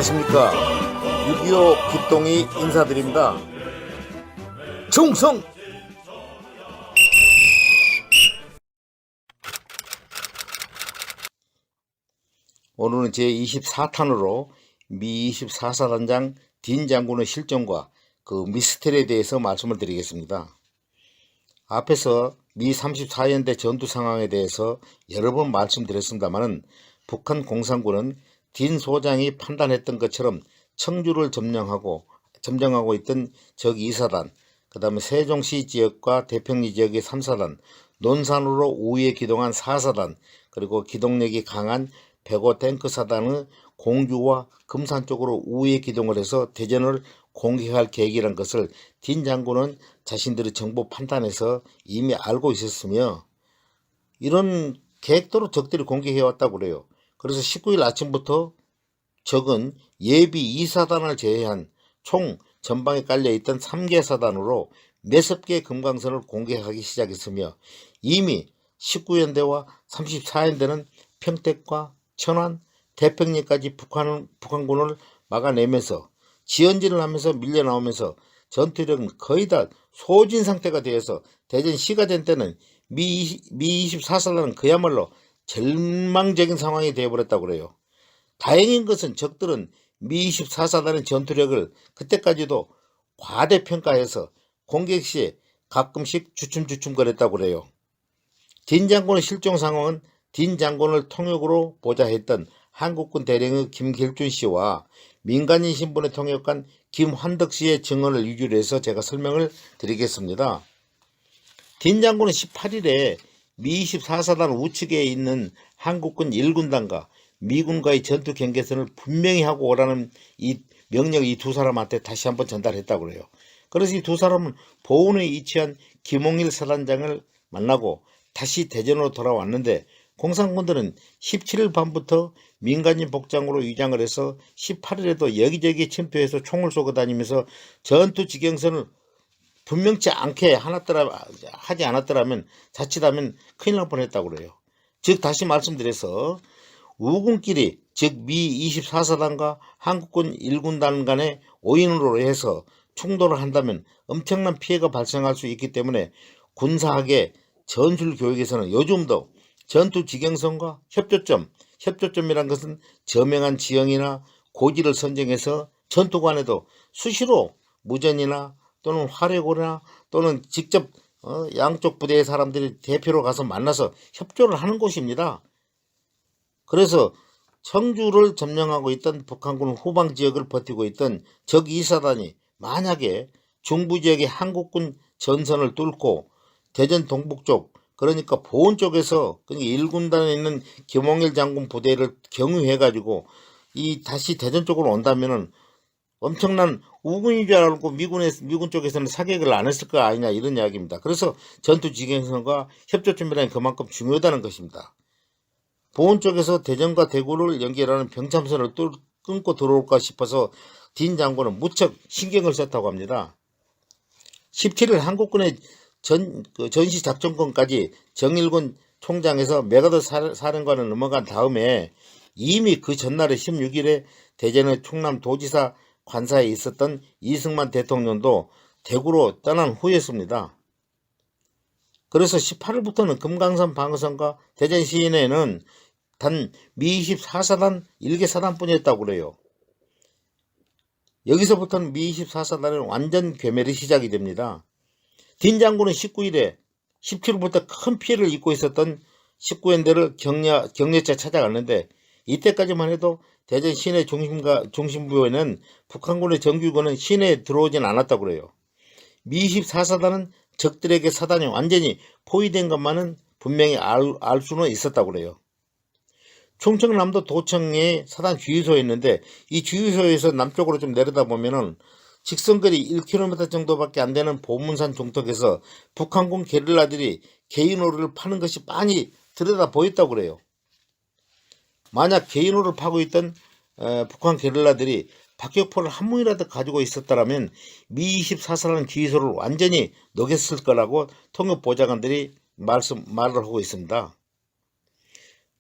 안녕하십니까. 6.25 기똥이 인사드립니다. 충성! 오늘은 제24탄으로 미 24사단장 딘 장군의 실종과 그 미스터리에 대해서 말씀을 드리겠습니다. 앞에서 미 34연대 전투 상황에 대해서 여러 번 말씀드렸습니다만 북한 공산군은 딘 소장이 판단했던 것처럼 청주를 점령하고 있던 적 2사단, 그 다음에 세종시 지역과 대평리 지역의 3사단, 논산으로 우위에 기동한 4사단, 그리고 기동력이 강한 105 탱크사단의 공주와 금산 쪽으로 우위에 기동을 해서 대전을 공격할 계획이라는 것을 딘 장군은 자신들의 정보 판단에서 이미 알고 있었으며 이런 계획대로 적들이 공격해왔다고 그래요. 그래서 19일 아침부터 적은 예비 2사단을 제외한 총 전방에 깔려있던 3개 사단으로 몇십 개의 금강선을 공격하기 시작했으며 이미 19연대와 34연대는 평택과 천안, 대평리까지 북한군을 막아내면서 지연진을 하면서 밀려나오면서 전투력은 거의 다 소진 상태가 되어서 대전시가 된 때는 미 24사단은 그야말로 절망적인 상황이 되어버렸다고 그래요. 다행인 것은 적들은 미 24사단의 전투력을 그때까지도 과대평가해서 공격 시에 가끔씩 주춤주춤거렸다고 그래요. 딘 장군의 실종 상황은 딘 장군을 통역으로 보좌했던 한국군 대령의 김길준 씨와 민간인 신분의 통역관 김환덕 씨의 증언을 위주로 해서 제가 설명을 드리겠습니다. 딘 장군은 18일에 미 24사단 우측에 있는 한국군 1군단과 미군과의 전투 경계선을 분명히 하고 오라는 이 명령을 이 두 사람한테 다시 한번 전달했다고 그래요. 그래서 이 두 사람은 보은에 위치한 김홍일 사단장을 만나고 다시 대전으로 돌아왔는데 공산군들은 17일 밤부터 민간인 복장으로 위장을 해서 18일에도 여기저기 침투해서 총을 쏘고 다니면서 전투 지경선을 분명치 않게 하지 않았더라면 자칫하면 큰일 날 뻔했다고 그래요. 즉 다시 말씀드려서 우군끼리 즉 미 24사단과 한국군 1군단 간의 오인으로 해서 충돌을 한다면 엄청난 피해가 발생할 수 있기 때문에 군사학의 전술 교육에서는 요즘도 전투 지경선과 협조점이란 것은 저명한 지형이나 고지를 선정해서 전투관에도 수시로 무전이나 또는 화력이나 또는 직접 양쪽 부대의 사람들이 대표로 가서 만나서 협조를 하는 곳입니다. 그래서 청주를 점령하고 있던 북한군 후방 지역을 버티고 있던 적 2사단이 만약에 중부지역의 한국군 전선을 뚫고 대전 동북쪽 그러니까 보은 쪽에서 그러니까 1군단에 있는 김홍일 장군 부대를 경유해가지고 다시 대전 쪽으로 온다면은 엄청난 우군인 줄 알고 미군 쪽에서는 사격을 안 했을 거 아니냐 이런 이야기입니다. 그래서 전투 지경선과 협조점이라는 그만큼 중요하다는 것입니다. 보은 쪽에서 대전과 대구를 연결하는 병참선을 끊고 들어올까 싶어서 딘 장군은 무척 신경을 썼다고 합니다. 17일 한국군의 전시작전권까지 정일군 총장에서 메가더 사령관을 넘어간 다음에 이미 그 전날에 16일에 대전의 충남도지사 관사에 있었던 이승만 대통령도 대구로 떠난 후였습니다. 그래서 18일부터는 금강산 방어선과 대전 시내에는 단 미 24사단 1개 사단뿐이었다고 그래요. 여기서부터는 미 24사단의 완전 괴멸이 시작이 됩니다. 딘 장군은 19일에 17일부터 큰 피해를 입고 있었던 19연대를 격려차 찾아갔는데 이때까지만 해도 대전 시내 중심부에는 북한군의 정규군은 시내에 들어오진 않았다고 그래요. 미 24사단은 적들에게 사단이 완전히 포위된 것만은 분명히 알 수는 있었다고 그래요. 충청남도 도청에 사단 주유소에 있는데 이 주유소에서 남쪽으로 좀 내려다보면은 직선거리 1km 정도밖에 안 되는 보문산 종톡에서 북한군 게릴라들이 개인호를 파는 것이 빤히 들여다 보였다고 그래요. 만약 개인호를 파고 있던 북한 게릴라들이 박격포를 한 뭉이라도 가지고 있었다면 미 24사단 주유소를 완전히 녹였을 거라고 통역보좌관들이 말을 하고 있습니다.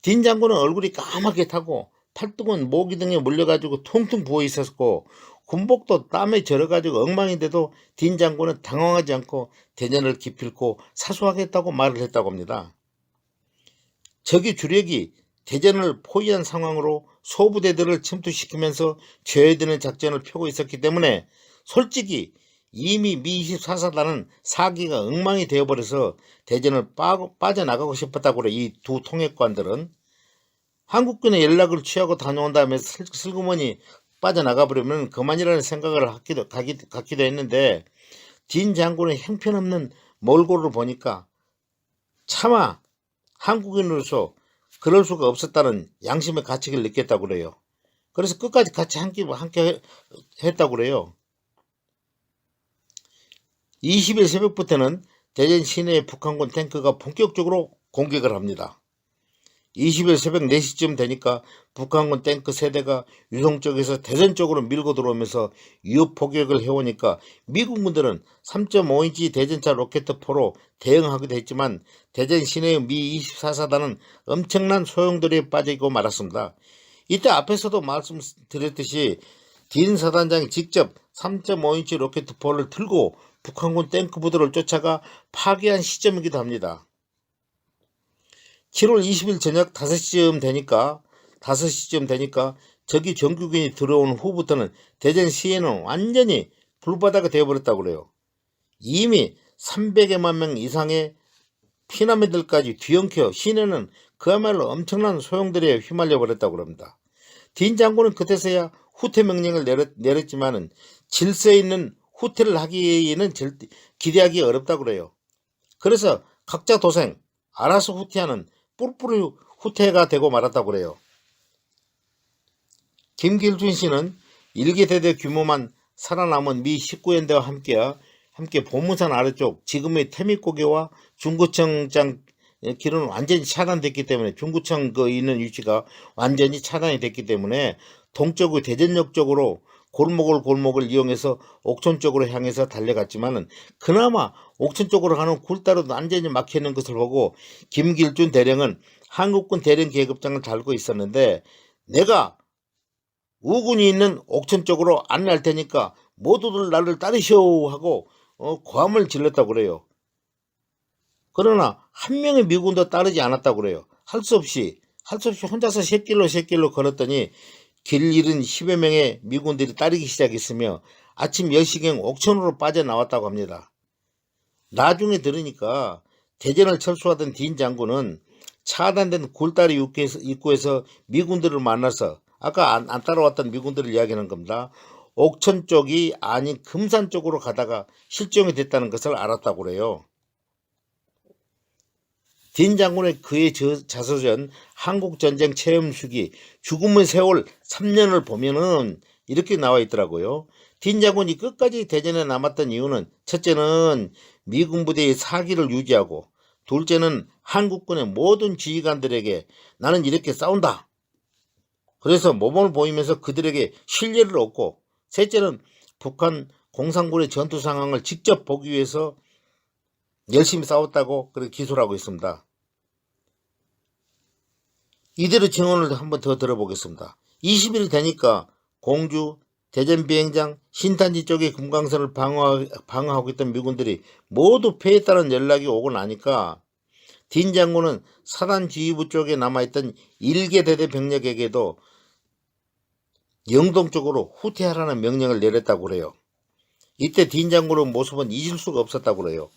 딘 장군은 얼굴이 까맣게 타고 팔뚝은 모기 등에 물려가지고 퉁퉁 부어 있었고 군복도 땀에 절여가지고 엉망인데도 딘 장군은 당황하지 않고 대전을 기필코 사수하겠다고 말을 했다고 합니다. 적이 주력이 대전을 포위한 상황으로 소부대들을 침투시키면서 죄어드는 작전을 펴고 있었기 때문에 솔직히 이미 미24사단은 사기가 엉망이 되어버려서 대전을 빠져나가고 싶었다고 그래. 이 두 통역관들은 한국군에 연락을 취하고 다녀온 다음에 슬그머니 빠져나가 버리면 그만이라는 생각을 갖기도 했는데 딘 장군의 형편없는 몰골을 보니까 차마 한국인으로서 그럴 수가 없었다는 양심의 가책을 느꼈다고 그래요. 그래서 끝까지 같이 함께 했다고 그래요. 20일 새벽부터는 대전 시내의 북한군 탱크가 본격적으로 공격을 합니다. 20일 새벽 4시쯤 되니까 북한군 탱크 세대가 유성 쪽에서 대전 쪽으로 밀고 들어오면서 유효 포격을 해오니까 미군군들은 3.5인치 대전차 로켓포로 대응하기도 했지만 대전 시내의 미24사단은 엄청난 소용돌이에 빠지고 말았습니다. 이때 앞에서도 말씀드렸듯이 딘 사단장이 직접 3.5인치 로켓포를 들고 북한군 탱크 부대를 쫓아가 파괴한 시점이기도 합니다. 7월 20일 저녁 5시쯤 되니까 적이 정규군이 들어온 후부터는 대전 시에는 완전히 불바다가 되어버렸다고 그래요. 이미 300여만 명 이상의 피난민들까지 뒤엉켜 시내는 그야말로 엄청난 소용돌이에 휘말려 버렸다고 합니다. 딘 장군은 그때서야 후퇴 명령을 내렸지만은 질서 있는 후퇴를 하기에는 기대하기 어렵다고 그래요. 그래서 각자 도생, 알아서 후퇴하는 뿔뿔이 후퇴가 되고 말았다고 그래요. 김길준 씨는 1기 대대 규모만 살아남은 미 19연대와 함께 보문산 아래쪽 지금의 태미고개와 중구청장 길은 완전히 차단됐기 때문에 중구청 있는 위치가 완전히 차단이 됐기 때문에 동쪽의 대전역 쪽으로 골목을 이용해서 옥천 쪽으로 향해서 달려갔지만은 그나마 옥천 쪽으로 가는 굴다로 완전히 막혀있는 것을 보고 김길준 대령은 한국군 대령 계급장을 달고 있었는데 내가 우군이 있는 옥천 쪽으로 안내할 테니까 모두들 나를 따르시오 하고 고함을 질렀다고 그래요. 그러나 한 명의 미군도 따르지 않았다고 그래요. 할 수 없이 혼자서 샛길로 걸었더니 길 잃은 10여 명의 미군들이 따르기 시작했으며 아침 10시경 옥천으로 빠져나왔다고 합니다. 나중에 들으니까 대전을 철수하던 딘 장군은 차단된 굴다리 입구에서 미군들을 만나서 아까 안 따라왔던 미군들을 이야기하는 겁니다. 옥천 쪽이 아닌 금산 쪽으로 가다가 실종이 됐다는 것을 알았다고 그래요. 딘 장군의 그의 자서전 한국전쟁 체험수기 죽음의 세월 3년을 보면은 이렇게 나와 있더라고요. 딘 장군이 끝까지 대전에 남았던 이유는 첫째는 미군 부대의 사기를 유지하고 둘째는 한국군의 모든 지휘관들에게 나는 이렇게 싸운다. 그래서 모범을 보이면서 그들에게 신뢰를 얻고 셋째는 북한 공산군의 전투 상황을 직접 보기 위해서 열심히 싸웠다고 그렇게 기술하고 있습니다. 이대로 증언을 한번 더 들어보겠습니다. 20일 되니까 공주, 대전 비행장, 신탄지 쪽의 금강선을 방어하고 있던 미군들이 모두 패했다는 연락이 오고 나니까 딘 장군은 사단 지휘부 쪽에 남아있던 1개 대대 병력에게도 영동 쪽으로 후퇴하라는 명령을 내렸다고 그래요. 이때 딘 장군의 모습은 잊을 수가 없었다고 그래요.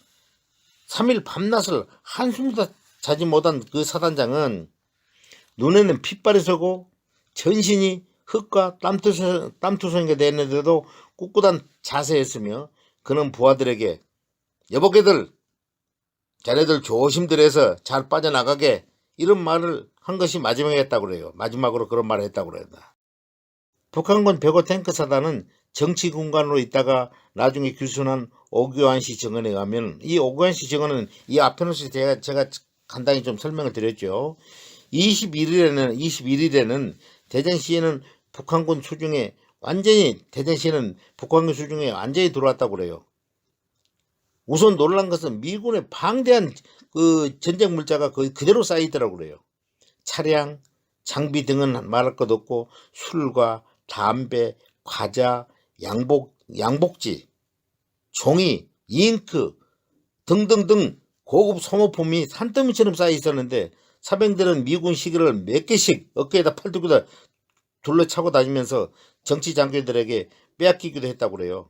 3일 밤낮을 한숨도 자지 못한 그 사단장은 눈에는 핏발이 서고 전신이 흙과 땀투성이가 됐는데도 꿋꿋한 자세였으며 그는 부하들에게 여보게들 자네들 조심들 해서 잘 빠져나가게 이런 말을 한 것이 마지막이었다고 그래요. 마지막으로 그런 말을 했다고 그래요. 북한군 벽호 탱크 사단은 정치군관으로 있다가 나중에 규순한 오교환 씨 증언에 의하면 이 오교환 씨 증언은 이 앞에서 제가 간단히 좀 설명을 드렸죠. 21일에는 대전시에는 북한군 수중에 완전히 들어왔다고 그래요. 우선 놀란 것은 미군의 방대한 그 전쟁 물자가 거의 그대로 쌓여 있더라고 그래요. 차량, 장비 등은 말할 것 없고 술과 담배, 과자, 양복지, 종이, 잉크 등등등 고급 소모품이 산더미처럼 쌓여 있었는데 사병들은 미군 시기를 몇 개씩 어깨에다 팔들고 둘러차고 다니면서 정치 장교들에게 빼앗기기도 했다고 그래요.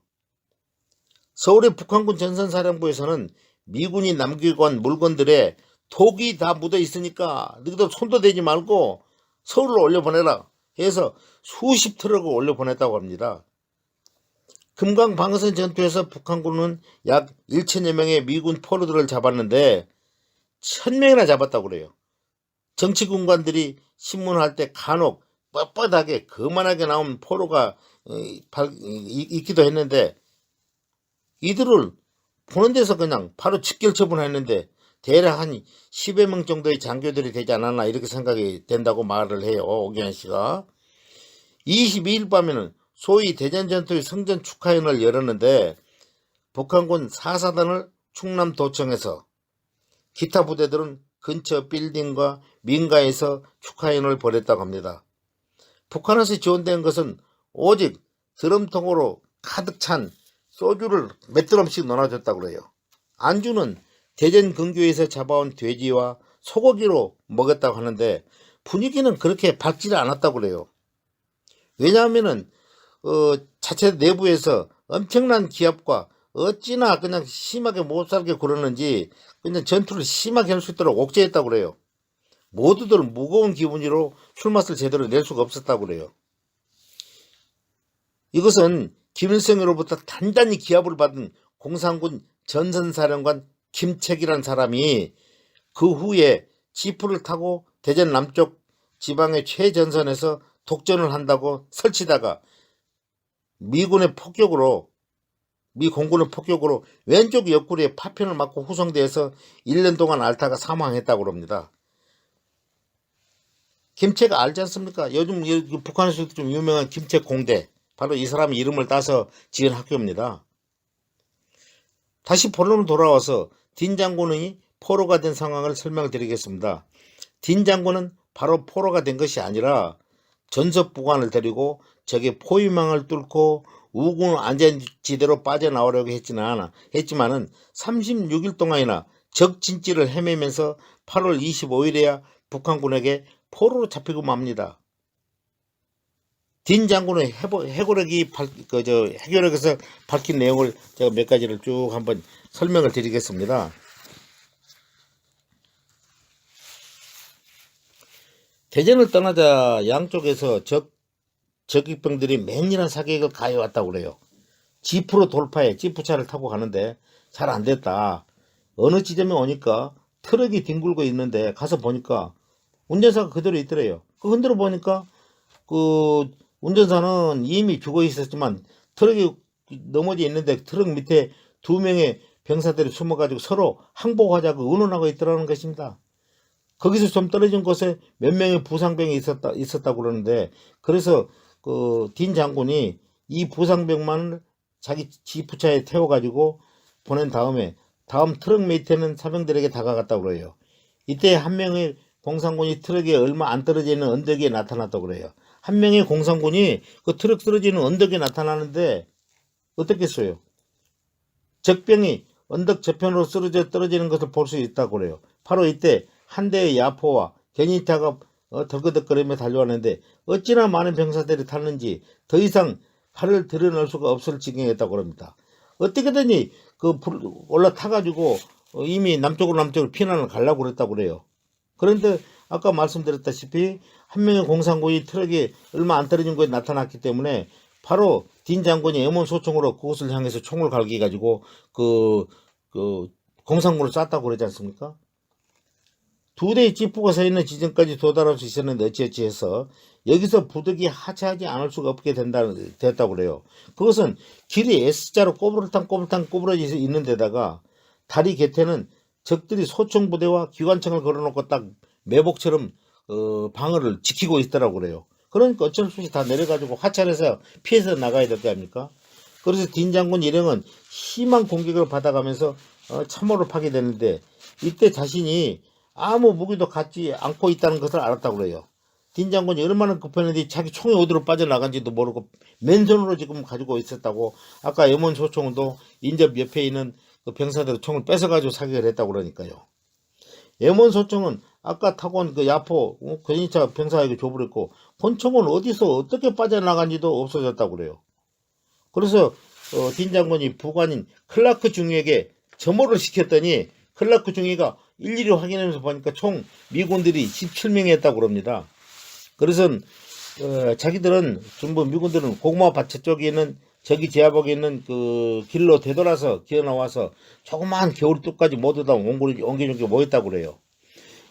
서울의 북한군 전선사령부에서는 미군이 남기고 간 물건들에 독이 다 묻어 있으니까 너희들 손도 대지 말고 서울로 올려보내라 해서 수십 트럭을 올려보냈다고 합니다. 금강 방어선 전투에서 북한군은 약 1천여 명의 미군 포로들을 잡았는데 1000명이나 잡았다고 그래요. 정치군관들이 신문할 때 간혹 뻣뻣하게 거만하게 나온 포로가 있기도 했는데 이들을 보는 데서 그냥 바로 직결 처분했는데 대략 한 10여 명 정도의 장교들이 되지 않았나 이렇게 생각이 된다고 말을 해요. 오기환 씨가. 22일 밤에는 소위 대전전투의 성전 축하회를 열었는데 북한군 4사단을 충남도청에서 기타 부대들은 근처 빌딩과 민가에서 축하회를 벌였다고 합니다. 북한에서 지원된 것은 오직 드럼통으로 가득 찬 소주를 몇 드럼씩 넣어줬다고 그래요. 안주는 대전 근교에서 잡아온 돼지와 소고기로 먹였다고 하는데 분위기는 그렇게 밝지는 않았다고 그래요. 왜냐하면은 자체 내부에서 엄청난 기압과 어찌나 그냥 심하게 못 살게 그러는지 그냥 전투를 심하게 할 수 있도록 옥죄했다고 그래요. 모두들 무거운 기분으로 술맛을 제대로 낼 수가 없었다고 그래요. 이것은 김일성으로부터 단단히 기합을 받은 공산군 전선사령관 김책이라는 사람이 그 후에 지프를 타고 대전 남쪽 지방의 최전선에서 독전을 한다고 설치다가 미 공군의 폭격으로 왼쪽 옆구리에 파편을 맞고 후송돼서 1년 동안 앓다가 사망했다고 합니다. 김책 알지 않습니까? 요즘 북한에서도 좀 유명한 김책 공대, 바로 이 사람 이름을 따서 지은 학교입니다. 다시 본론으로 돌아와서 딘 장군이 포로가 된 상황을 설명을 드리겠습니다. 딘 장군은 바로 포로가 된 것이 아니라 전섭부관을 데리고 적의 포위망을 뚫고 우군 안전지대로 빠져나오려고 했지만은 36일 동안이나 적 진지를 헤매면서 8월 25일에야 북한군에게 포로로 잡히고 맙니다. 딘 장군의 해고력에서 밝힌 내용을 제가 몇 가지를 쭉 한번 설명을 드리겠습니다. 대전을 떠나자 양쪽에서 적익병들이 맹렬한 사격을 가해왔다고 그래요. 지프로 돌파해 지프차를 타고 가는데 잘 안됐다. 어느 지점에 오니까 트럭이 뒹굴고 있는데 가서 보니까 운전사가 그대로 있더래요. 그 흔들어 보니까 그 운전사는 이미 죽어 있었지만 트럭이 넘어져 있는데 트럭 밑에 2명의 병사들이 숨어가지고 서로 항복하자고 의논하고 있더라는 것입니다. 거기서 좀 떨어진 곳에 몇 명의 부상병이 있었다고 그러는데 그래서 그 딘 장군이 이 부상병만을 자기 지프차에 태워가지고 보낸 다음에 다음 트럭 밑에는 사병들에게 다가갔다고 그래요. 이때 한 명의 공산군이 트럭에 얼마 안 떨어져 있는 언덕에 나타났다고 그래요. 한 명의 공산군이 그 트럭 떨어지는 언덕에 나타나는데 어떻겠어요? 적병이 언덕 저편으로 쓰러져 떨어지는 것을 볼 수 있다고 그래요. 바로 이때 한 대의 야포와 견인차가 덜그덕거리며 달려왔는데 어찌나 많은 병사들이 탔는지 더 이상 팔을 드러낼 수가 없을 지경이었다고 합니다. 어떻게든지 올라타가지고 이미 남쪽으로 피난을 가려고 그랬다고 그래요. 그런데 아까 말씀드렸다시피 한 명의 공산군이 트럭이 얼마 안 떨어진 곳에 나타났기 때문에 바로 딘 장군이 M1 소총으로 그곳을 향해서 총을 갈기가지고 공산군을 쐈다고 그러지 않습니까? 2대의 지프가 서 있는 지점까지 도달할 수 있었는데 어찌어찌 해서 여기서 부득이 하차하지 않을 수가 없게 됐다고 그래요. 그것은 길이 S자로 꼬불탕 꼬부러져 있는 데다가 다리 곁에는 적들이 소총부대와 기관총을 걸어놓고 딱 매복처럼 방어를 지키고 있더라고 그래요. 그러니까 어쩔 수 없이 다 내려가지고 하차해서 피해서 나가야 될 거 아닙니까? 그래서 딘 장군 일행은 심한 공격을 받아가면서 참호를 파게 되는데 이때 자신이 아무 무기도 갖지 않고 있다는 것을 알았다고 그래요. 딘 장군이 얼마나 급했는데 자기 총이 어디로 빠져나간지도 모르고 맨손으로 지금 가지고 있었다고. 아까 염원 소총도 인접 옆에 있는 그 병사들 총을 뺏어가지고 사격을 했다고 그러니까요. 염원 소총은 아까 타고 온 그 야포 견인차 병사에게 줘버렸고, 권총은 어디서 어떻게 빠져나간지도 없어졌다고 그래요. 그래서 딘 장군이 부관인 클라크 중위에게 점호를 시켰더니 클라크 중위가 일일이 확인하면서 보니까 총 미군들이 17명이 했다고 그럽니다. 그래서 자기들은 전부 미군들은 고구마 밭 쪽에 있는 저기 제하복에 있는 그 길로 되돌아서 기어 나와서 조그마한 겨울뚝까지 모두 다 옹기종기 모였다고 그래요.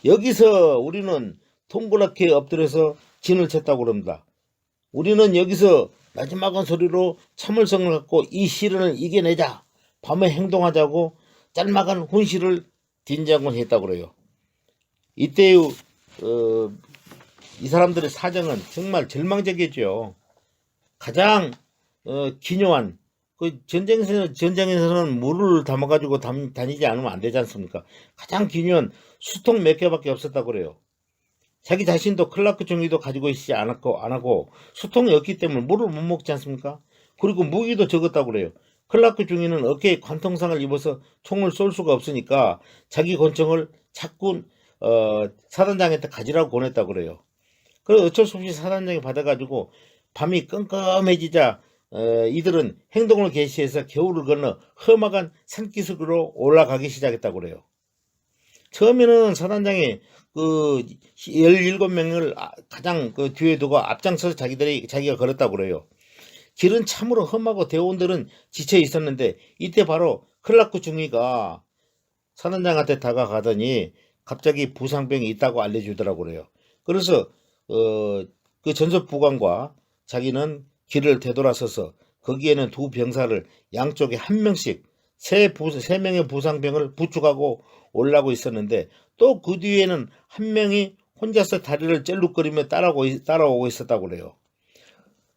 여기서 우리는 동그랗게 엎드려서 진을 쳤다고 그럽니다. 우리는 여기서 마지막은 소리로 참을성을 갖고 이 시련을 이겨내자, 밤에 행동하자고 짤막한 훈시를 딘 장군이 했다고 그래요. 이때의 이 사람들의 사정은 정말 절망적이죠. 가장 기묘한 그 전쟁에서는 물을 담아가지고 다니지 않으면 안 되지 않습니까? 가장 기묘한 수통 몇 개밖에 없었다고 그래요. 자기 자신도 클라크 중위도 가지고 있지 않았고 수통이 없기 때문에 물을 못 먹지 않습니까? 그리고 무기도 적었다고 그래요. 클라크 중위는 어깨에 관통상을 입어서 총을 쏠 수가 없으니까 자기 권총을 자꾸 사단장한테 가지라고 보냈다고 그래요. 그래서 어쩔 수 없이 사단장이 받아가지고 밤이 깜깜해지자 이들은 행동을 개시해서 겨울을 건너 험악한 산기슭으로 올라가기 시작했다고 그래요. 처음에는 사단장이 그 17명을 가장 그 뒤에 두고 앞장서서 자기가 걸었다고 그래요. 길은 참으로 험하고 대원들은 지쳐 있었는데 이때 바로 클라크 중위가 사단장한테 다가가더니 갑자기 부상병이 있다고 알려주더라고 그래요. 그래서 그 전속부관과 자기는 길을 되돌아서서 거기에는 두 병사를 양쪽에 한 명씩 세 명의 부상병을 부축하고 올라오고 있었는데 또 그 뒤에는 한 명이 혼자서 다리를 쩔룩거리며 따라오고 있었다고 그래요.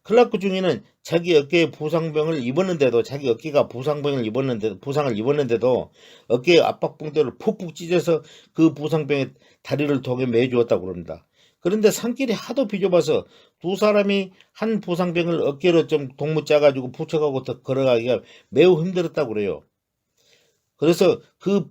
클라크 중위는 자기 어깨에 부상병을 입었는데도 자기 어깨가 부상을 입었는데도 어깨에 압박붕대를 푹푹 찢어서 그 부상병의 다리를 독에 매주었다고 그럽니다. 그런데 산길이 하도 비좁아서 두 사람이 한 부상병을 어깨로 좀 동무 짜가지고 붙여가고 걸어가기가 매우 힘들었다고 그래요. 그래서 그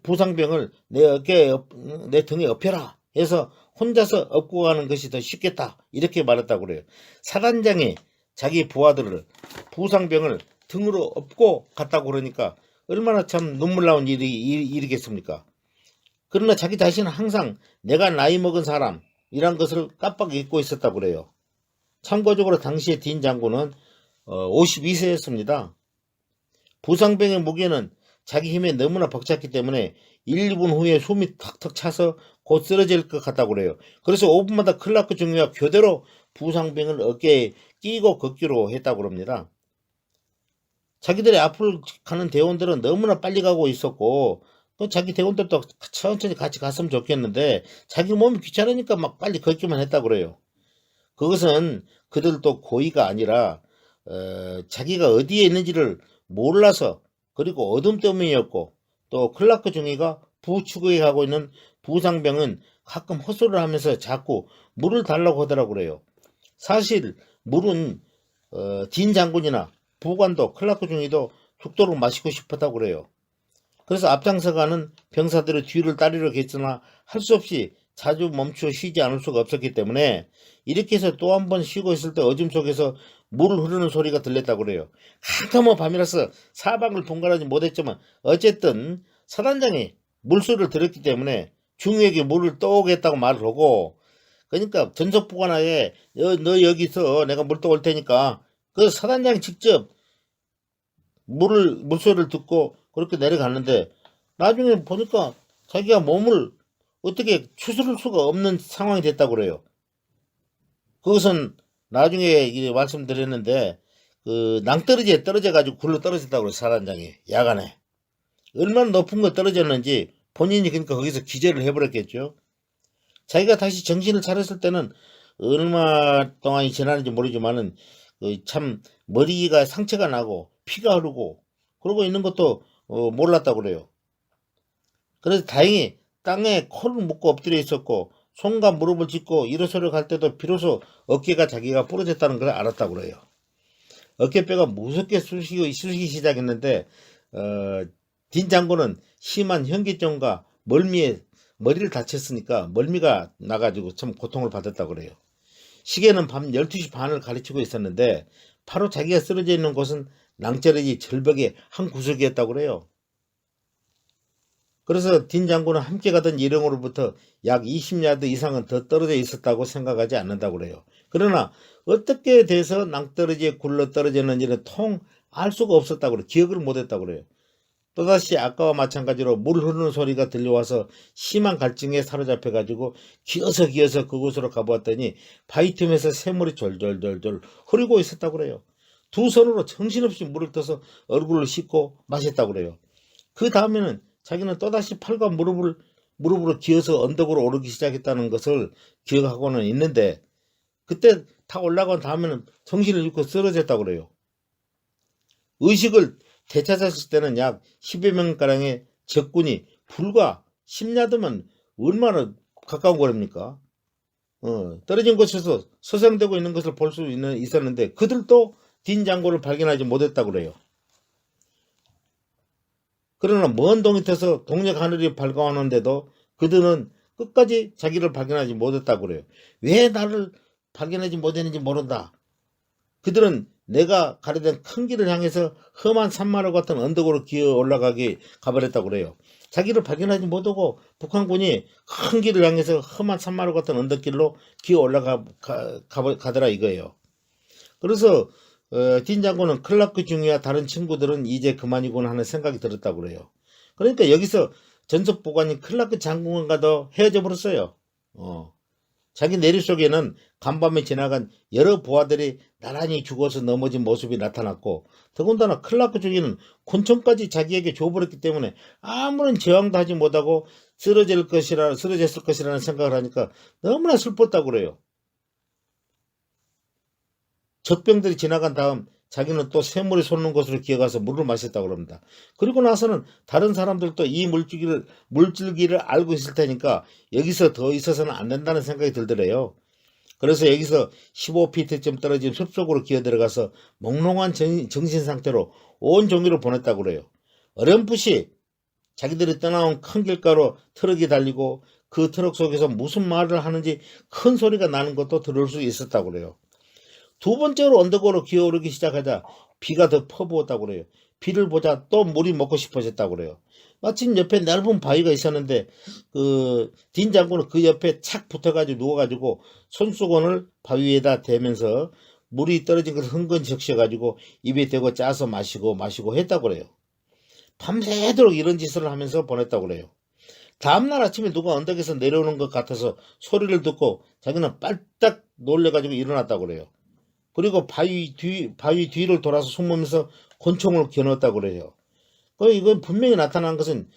부상병을 내 등에 엎혀라 해서 혼자서 업고 가는 것이 더 쉽겠다 이렇게 말했다고 그래요. 사단장이 자기 부하들을 부상병을 등으로 업고 갔다고 그러니까 얼마나 참 눈물 나온 일이겠습니까? 그러나 자기 자신은 항상 내가 나이 먹은 사람이란 것을 깜빡 잊고 있었다고 그래요. 참고적으로 당시에 딘 장군은 52세였습니다. 부상병의 무게는 자기 힘에 너무나 벅찼기 때문에 1분 후에 숨이 턱턱 차서 곧 쓰러질 것 같다고 그래요. 그래서 5분마다 클라크 중위와 교대로 부상병을 어깨에 끼고 걷기로 했다고 합니다. 자기들의 앞을 가는 대원들은 너무나 빨리 가고 있었고 또 자기 대원들도 천천히 같이 갔으면 좋겠는데 자기 몸이 귀찮으니까 막 빨리 걷기만 했다고 그래요. 그것은 그들도 고의가 아니라 자기가 어디에 있는지를 몰라서 그리고 어둠 때문이었고 또 클라크 중위가 부추구에 가고 있는 부상병은 가끔 헛소리를 하면서 자꾸 물을 달라고 하더라고 그래요. 사실 물은 딘 장군이나 부관도 클라크 중위도 죽도록 마시고 싶었다고 그래요. 그래서 앞장서가는 병사들의 뒤를 따르려고 했으나 할 수 없이 자주 멈추어 쉬지 않을 수가 없었기 때문에 이렇게 해서 또 한 번 쉬고 있을 때 어둠 속에서 물 흐르는 소리가 들렸다고 그래요. 한참은 밤이라서 사방을 동관하지 못했지만 어쨌든 사단장이 물소리를 들었기 때문에 중위에게 물을 떠오겠다고 말을 하고 그러니까 전속부관하에 너 여기서 내가 물 떠올 테니까 그 사단장이 직접 물소리를 듣고 그렇게 내려갔는데 나중에 보니까 자기가 몸을 어떻게 추스를 수가 없는 상황이 됐다고 그래요. 그것은 나중에 말씀드렸는데 그 낭떠러지에 떨어져가지고 굴러 떨어졌다고 그래요. 사단장이 야간에 얼마나 높은 거 떨어졌는지 본인이 그러니까 거기서 기절을 해버렸겠죠. 자기가 다시 정신을 차렸을 때는 얼마 동안이 지났는지 모르지만은 참 머리가 상처가 나고 피가 흐르고 그러고 있는 것도 몰랐다고 그래요. 그래서 다행히 땅에 코를 묶고 엎드려 있었고 손과 무릎을 짚고 일어서려 갈 때도 비로소 어깨가 자기가 부러졌다는 걸 알았다고 그래요. 어깨뼈가 무섭게 쑤시기 시작했는데 딘 장군은 심한 현기증과 멀미에 머리를 다쳤으니까 멀미가 나가지고 참 고통을 받았다고 그래요. 시계는 밤 12시 반을 가르치고 있었는데 바로 자기가 쓰러져 있는 곳은 낭떠러지 절벽의 한 구석이었다고 그래요. 그래서 딘 장군은 함께 가던 일행으로부터 약 20야드 이상은 더 떨어져 있었다고 생각하지 않는다고 그래요. 그러나 어떻게 돼서 낭떠러지에 굴러 떨어졌는지는 통 알 수가 없었다고 그래요. 기억을 못했다고 그래요. 또다시 아까와 마찬가지로 물 흐르는 소리가 들려와서 심한 갈증에 사로잡혀가지고 기어서 그곳으로 가보았더니 바위 틈에서 샘물이 졸졸졸졸 흐르고 있었다고 그래요. 두 손으로 정신없이 물을 떠서 얼굴을 씻고 마셨다고 그래요. 그 다음에는 자기는 또다시 팔과 무릎으로 기어서 언덕으로 오르기 시작했다는 것을 기억하고는 있는데 그때 다 올라간 다음에는 정신을 잃고 쓰러졌다고 그래요. 의식을 되찾았을 때는 약 10여 명가량의 적군이 불과 10야드면 얼마나 가까운 거랍니까? 떨어진 곳에서 서성되고 있는 것을 볼 수 있었는데 그들도 딘 장군을 발견하지 못했다고 그래요. 그러나 먼 동밑에서 동력 하늘이 밝아오는데도 그들은 끝까지 자기를 발견하지 못했다고 그래요. 왜 나를 발견하지 못했는지 모른다. 그들은 내가 가려던 큰 길을 향해서 험한 산마루 같은 언덕으로 기어 올라가게 가버렸다고 그래요. 자기를 발견하지 못하고 북한군이 큰 길을 향해서 험한 산마루 같은 언덕길로 기어 올라가더라 이거예요. 그래서 딘 장군은 클라크 중위와 다른 친구들은 이제 그만이구나 하는 생각이 들었다고 그래요. 그러니까 여기서 전속보관인 클라크 장군과도 헤어져 버렸어요. 자기 내리 속에는 간밤에 지나간 여러 부하들이 나란히 죽어서 넘어진 모습이 나타났고 더군다나 클라크 중위는 권총까지 자기에게 줘버렸기 때문에 아무런 제왕도 하지 못하고 쓰러졌을 것이라는 생각을 하니까 너무나 슬펐다고 그래요. 적병들이 지나간 다음 자기는 또 샘물이 솟는 곳으로 기어가서 물을 마셨다고 합니다. 그리고 나서는 다른 사람들도 이 물줄기를 알고 있을 테니까 여기서 더 있어서는 안 된다는 생각이 들더래요. 그래서 여기서 15피트쯤 떨어진 숲속으로 기어 들어가서 몽롱한 정신 상태로 온 종일을 보냈다고 그래요. 어렴풋이 자기들이 떠나온 큰 길가로 트럭이 달리고 그 트럭 속에서 무슨 말을 하는지 큰 소리가 나는 것도 들을 수 있었다고 그래요. 두 번째로 언덕으로 기어오르기 시작하자 비가 더 퍼부었다고 그래요. 비를 보자 또 물이 먹고 싶어졌다고 그래요. 마침 옆에 넓은 바위가 있었는데 딘 장군은 그 옆에 착 붙어가지고 누워가지고 손수건을 바위 위에다 대면서 물이 떨어진 것을 흥건히 적셔가지고 입에 대고 짜서 마시고 했다고 그래요. 밤새도록 이런 짓을 하면서 보냈다고 그래요. 다음날 아침에 누가 언덕에서 내려오는 것 같아서 소리를 듣고 자기는 빨딱 놀래가지고 일어났다고 그래요. 그리고 바위 뒤를 돌아서 숨으면서 권총을 겨눴다고 그래요. 이건 분명히 나타난 것은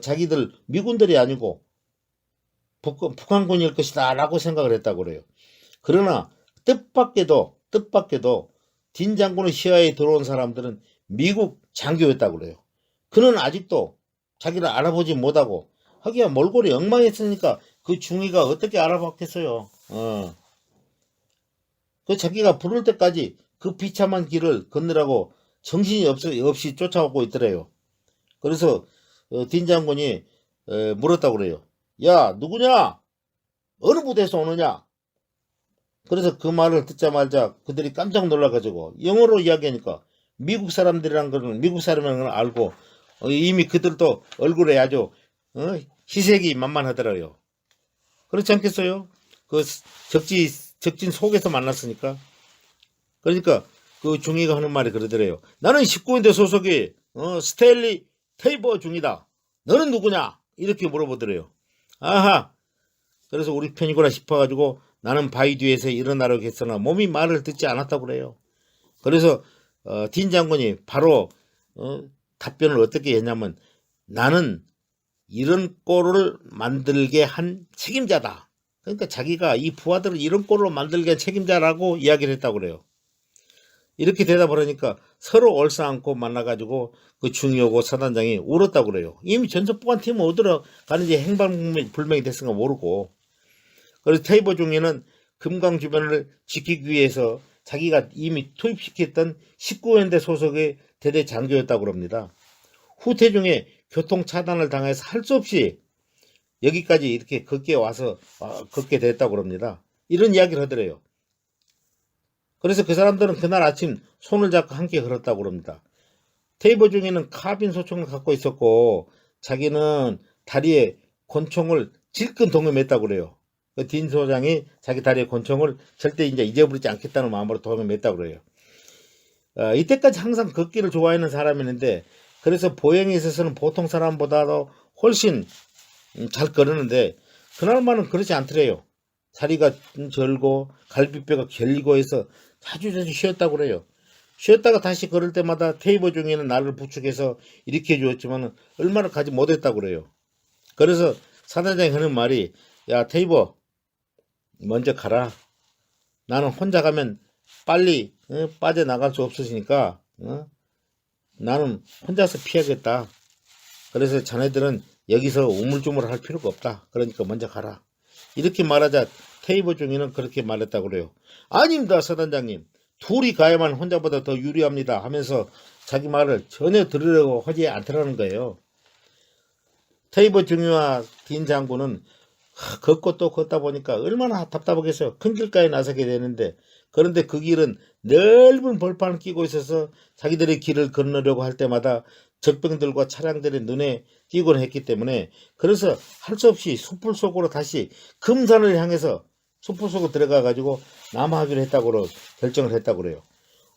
자기들 미군들이 아니고 북한군일 것이다 라고 생각을 했다고 그래요. 그러나 뜻밖에도 딘 장군의 시야에 들어온 사람들은 미국 장교였다고 그래요. 그는 아직도 자기를 알아보지 못하고 하기야 몰골이 엉망했으니까 그 중위가 어떻게 알아봤겠어요. 자기가 부를 때까지 그 비참한 길을 건너라고 정신이 없이 쫓아오고 있더래요. 그래서 딘 장군이 물었다고 그래요. 야, 누구냐? 어느 부대에서 오느냐? 그래서 그 말을 듣자마자 그들이 깜짝 놀라가지고 영어로 이야기하니까 미국 사람이라는 걸 알고 이미 그들도 얼굴에 아주 희색이 만만하더라고요. 그렇지 않겠어요? 그 적진 속에서 만났으니까. 그러니까 그 중위가 하는 말이 그러더래요. 나는 19인대 소속이 스탠리 테이버 중이다. 너는 누구냐? 이렇게 물어보더래요. 아하. 그래서 우리 편이구나 싶어가지고 나는 바위 뒤에서 일어나려고 했으나 몸이 말을 듣지 않았다고 그래요. 그래서 딘 장군이 바로 답변을 어떻게 했냐면 나는 이런 꼴을 만들게 한 책임자다. 그러니까 자기가 이 부하들을 이런 꼴로 만들게 한 책임자라고 이야기를 했다고 그래요. 이렇게 대답을 하니까 서로 얼싸안고 만나가지고 그 중위하고 사단장이 울었다고 그래요. 이미 전속보관 팀은 어디로 가는지 행방불명이 됐으니까 모르고. 그래서 테이버 중에는 금강 주변을 지키기 위해서 자기가 이미 투입시켰던 19연대 소속의 대대 장교였다고 합니다. 후태중에 교통 차단을 당해서 할 수 없이 여기까지 이렇게 걷게 와서 걷게 됐다고 합니다. 이런 이야기를 하더래요. 그래서 그 사람들은 그날 아침 손을 잡고 함께 걸었다고 합니다. 테이버 중에는 카빈 소총을 갖고 있었고 자기는 다리에 권총을 질끈 동여맸다고 그래요. 그 딘 소장이 자기 다리에 권총을 절대 이제 잊어버리지 않겠다는 마음으로 동여맸다고 그래요. 이때까지 항상 걷기를 좋아하는 사람이었는데 그래서 보행에 있어서는 보통 사람보다도 훨씬 잘 걸었는데 그날만은 그렇지 않더래요. 다리가 절고 갈비뼈가 결리고 해서 자주 쉬었다고 그래요. 쉬었다가 다시 걸을 때마다 테이버 중에는 나를 부축해서 일으켜 주었지만 얼마나 가지 못했다고 그래요. 그래서 사단장이 하는 말이 야 테이버 먼저 가라. 나는 혼자 가면 빨리 빠져나갈 수 없으니까 나는 혼자서 피하겠다. 그래서 자네들은 여기서 우물쭈물 할 필요가 없다. 그러니까 먼저 가라. 이렇게 말하자 테이버 중에는 그렇게 말했다고 그래요. 아닙니다 사단장님. 둘이 가야만 혼자보다 더 유리합니다 하면서 자기 말을 전혀 들으려고 하지 않더라는 거예요. 테이버 중위와 딘 장군은 걷고 또 걷다 보니까 얼마나 답답하겠어요. 큰 길가에 나서게 되는데 그런데 그 길은 넓은 벌판을 끼고 있어서 자기들의 길을 건너려고 할 때마다 적병들과 차량들의 눈에 띄곤 했기 때문에 그래서 할 수 없이 숲을 속으로 다시 금산을 향해서 숲을 속으로 들어가 가지고 남하하기로 했다고 결정을 했다고 그래요.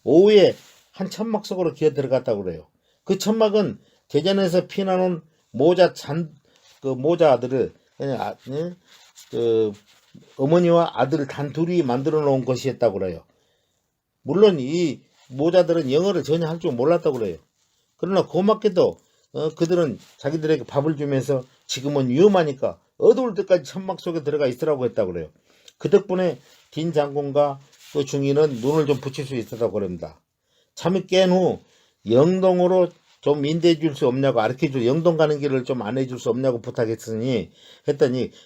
오후에 한 천막 속으로 기어 들어갔다고 그래요. 그 천막은 대전에서 피난온 모자들을 어머니와 아들 단 둘이 만들어 놓은 것이었다고 그래요. 물론 이 모자들은 영어를 전혀 할 줄 몰랐다고 그래요. 그러나 고맙게도 그들은 자기들에게 밥을 주면서 지금은 위험하니까 어두울 때까지 천막 속에 들어가 있으라고 했다고 그래요. 그 덕분에 딘 장군과 또 중위는 눈을 좀 붙일 수 있었다고 합니다. 잠이 깬 후 영동으로 좀 인도해 줄 수 없냐고 가르쳐줄 영동 가는 길을 좀 안내해 줄 수 없냐고 부탁했더니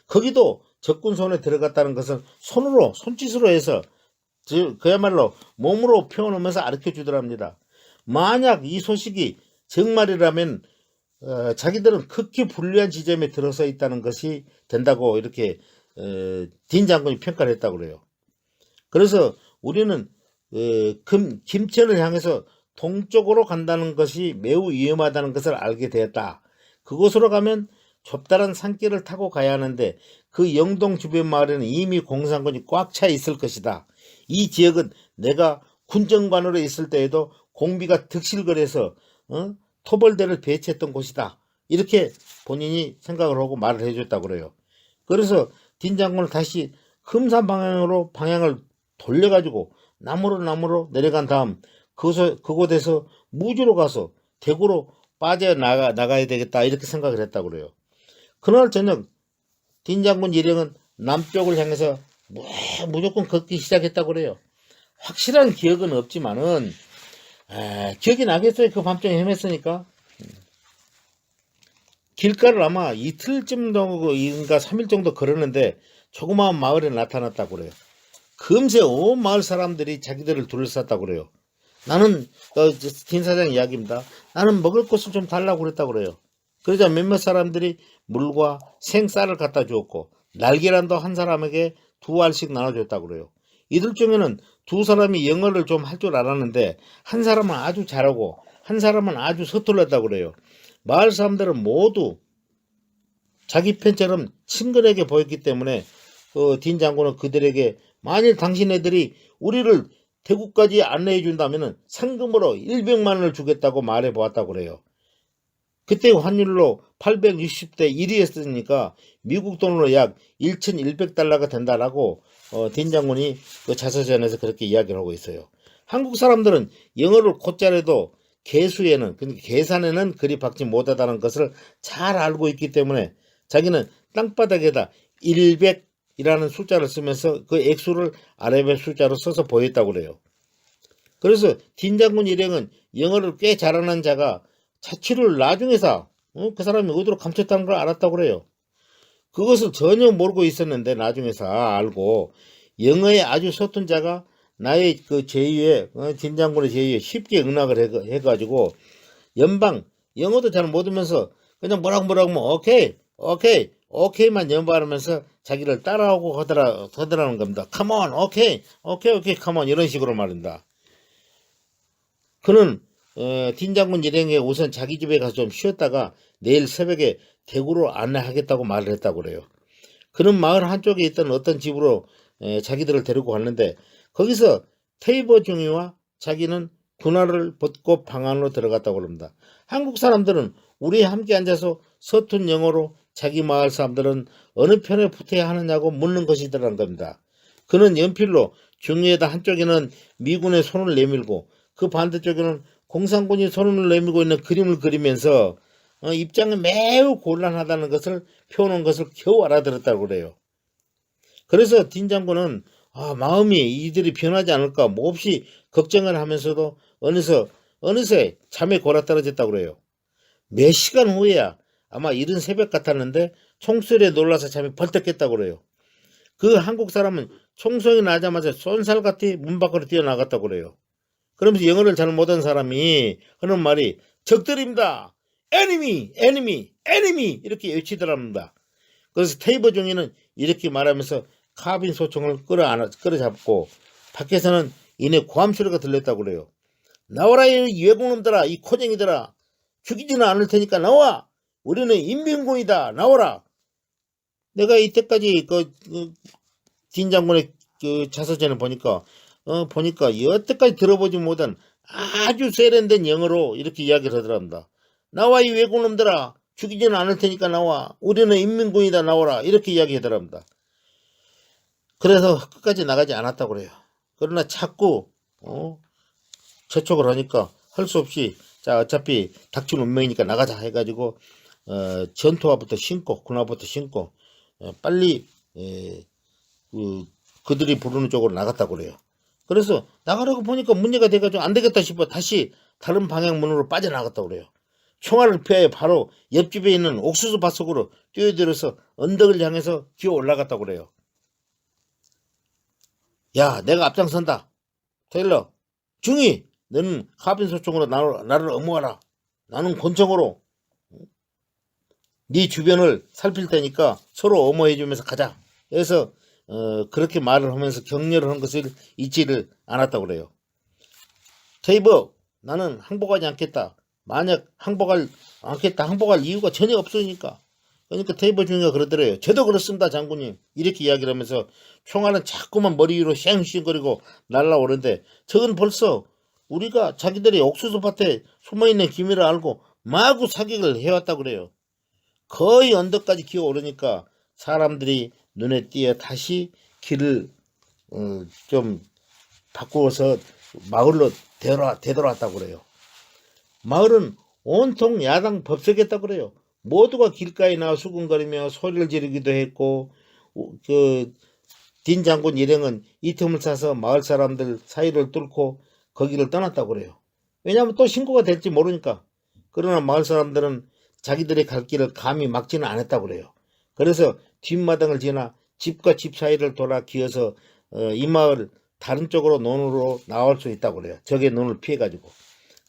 거기도 적군 손에 들어갔다는 것은 손짓으로 해서 그야말로 몸으로 표현하면서 가르쳐 주더랍니다. 만약 이 소식이 정말이라면 자기들은 극히 불리한 지점에 들어서 있다는 것이 된다고 이렇게 딘 장군이 평가를 했다고 그래요. 그래서 우리는 김천을 향해서 동쪽으로 간다는 것이 매우 위험하다는 것을 알게 되었다. 그곳으로 가면 좁다란 산길을 타고 가야 하는데 그 영동 주변 마을에는 이미 공산군이 꽉 차 있을 것이다. 이 지역은 내가 군정관으로 있을 때에도 공비가 득실거려서 토벌대를 배치했던 곳이다. 이렇게 본인이 생각을 하고 말을 해줬다고 그래요. 그래서 딘 장군을 다시 금산 방향을 돌려가지고 나무로 내려간 다음 그곳에서 무주로 가서 대구로 빠져나가야 되겠다 이렇게 생각을 했다고 그래요. 그날 저녁 딘 장군 일행은 남쪽을 향해서 무조건 걷기 시작했다고 그래요. 확실한 기억은 없지만은 기억이 나겠어요. 그 밤중에 헤맸으니까. 길가를 아마 이틀쯤 정도인가 3일 정도 걸었는데 조그마한 마을에 나타났다고 그래요. 금세 온 마을 사람들이 자기들을 둘러쌌다고 그래요. 나는 딘 사장 이야기입니다. 나는 먹을 것을 좀 달라고 그랬다고 그래요. 그러자 몇몇 사람들이 물과 생쌀을 갖다 주었고 날계란도 한 사람에게 2알씩 나눠줬다고 그래요. 이들 중에는 두 사람이 영어를 좀 할 줄 알았는데 한 사람은 아주 잘하고 한 사람은 아주 서툴렀다고 그래요. 마을 사람들은 모두 자기 편처럼 친근하게 보였기 때문에 딘 장군은 그들에게 만일 당신네들이 우리를 대구까지 안내해 준다면 상금으로 100만 원을 주겠다고 말해 보았다고 그래요. 그때 환율로 860대 1이었으니까 미국 돈으로 약 1100달러가 된다라고 딘 장군이 그 자서전에서 그렇게 이야기를 하고 있어요. 한국 사람들은 영어를 곧잘해도 계수에는 계산에는 그리 박지 못하다는 것을 잘 알고 있기 때문에 자기는 땅바닥에다 100이라는 숫자를 쓰면서 그 액수를 아랍의 숫자로 써서 보였다고 그래요. 그래서 딘 장군 일행은 영어를 꽤 잘하는 자가 자취를 나중에서 그 사람이 어디로 감췄다는 걸 알았다고 그래요. 그것을 전혀 모르고 있었는데 나중에서 알고 영어에 아주 서툰 자가 나의 그 제의에 딘 장군의 제의에 쉽게 응낙을 해가지고 연방 영어도 잘 못하면서 그냥 뭐라고 뭐 오케이만 연발하면서 자기를 따라오고 하더라는 겁니다. Come on, 오케이, come on 이런 식으로 말한다. 그는 딘 장군 일행에 우선 자기 집에 가서 좀 쉬었다가 내일 새벽에 대구로 안내하겠다고 말을 했다고 그래요. 그는 마을 한쪽에 있던 어떤 집으로 자기들을 데리고 갔는데 거기서 테이버 중위와 자기는 군화를 벗고 방 안으로 들어갔다고 합니다. 한국 사람들은 우리 함께 앉아서 서툰 영어로 자기 마을 사람들은 어느 편에 붙어야 하느냐고 묻는 것이더라는 겁니다. 그는 연필로 중위에다 한쪽에는 미군의 손을 내밀고 그 반대쪽에는 공산군이 손을 내밀고 있는 그림을 그리면서 입장이 매우 곤란하다는 것을 표현한 것을 겨우 알아들었다고 그래요. 그래서 딘 장군은 마음이 이들이 변하지 않을까 몹시 걱정을 하면서도 어느새 잠에 골아떨어졌다고 그래요. 몇 시간 후에야 아마 이른 새벽 같았는데 총소리에 놀라서 잠이 벌떡 깼다고 그래요. 그 한국 사람은 총성이 나자마자 쏜살같이 문 밖으로 뛰어나갔다고 그래요. 그러면서 영어를 잘 못한 사람이 하는 말이 적들입니다. enemy 이렇게 외치더랍니다. 그래서 테이버 중에는 이렇게 말하면서 카빈 소총을 끌어잡고 밖에서는 이내 고함 소리가 들렸다고 그래요. 나와라 이 외국놈들아, 이 코쟁이들아, 죽이지는 않을 테니까 나와. 우리는 인민군이다. 나와라. 내가 이때까지 딘 장군의 그 자서전을 보니까 여태까지 들어보지 못한 아주 세련된 영어로 이렇게 이야기를 하더랍니다. 나와 이 외국놈들아, 죽이지는 않을 테니까 나와. 우리는 인민군이다. 나와라. 이렇게 이야기하더랍니다. 그래서 끝까지 나가지 않았다고 그래요. 그러나 자꾸 재촉을 하니까 할 수 없이 자 어차피 닥친 운명이니까 나가자 해가지고 전투화부터 신고 군화부터 신고 빨리 그들이 부르는 쪽으로 나갔다고 그래요. 그래서 나가려고 보니까 문제가 돼가지고 안 되겠다 싶어 다시 다른 방향문으로 빠져나갔다고 그래요. 총알을 피하여 바로 옆집에 있는 옥수수 밭 속으로 뛰어들어서 언덕을 향해서 기어 올라갔다고 그래요. 야, 내가 앞장선다. 테일러, 중이, 너는 카빈 소총으로 나를 엄호하라. 나는 권총으로 네 주변을 살필 테니까 서로 엄호해주면서 가자. 그래서 그렇게 말을 하면서 격려를 한 것을 잊지를 않았다고 그래요. 테이버, 나는 항복하지 않겠다. 만약 항복할 이유가 전혀 없으니까. 그러니까 테이버 중위가 그러더래요. 저도 그렇습니다, 장군님. 이렇게 이야기를 하면서 총알은 자꾸만 머리 위로 쌩쌩거리고 날라오는데 저건 벌써 우리가 자기들이 옥수수 밭에 숨어있는 기밀을 알고 마구 사격을 해왔다고 그래요. 거의 언덕까지 기어오르니까 사람들이 눈에 띄어 다시 길을 좀 바꾸어서 마을로 되돌아왔다고 그래요. 마을은 온통 야당 법석이었다고 그래요. 모두가 길가에 나와 수군거리며 소리를 지르기도 했고 딘 장군 일행은 이 틈을 타서 마을 사람들 사이를 뚫고 거기를 떠났다고 그래요. 왜냐하면 또 신고가 될지 모르니까. 그러나 마을 사람들은 자기들의 갈 길을 감히 막지는 않았다고 그래요. 그래서 뒷마당을 지나 집과 집 사이를 돌아 기어서 이 마을 다른 쪽으로 논으로 나올 수 있다고 그래요. 적의 눈을 피해가지고.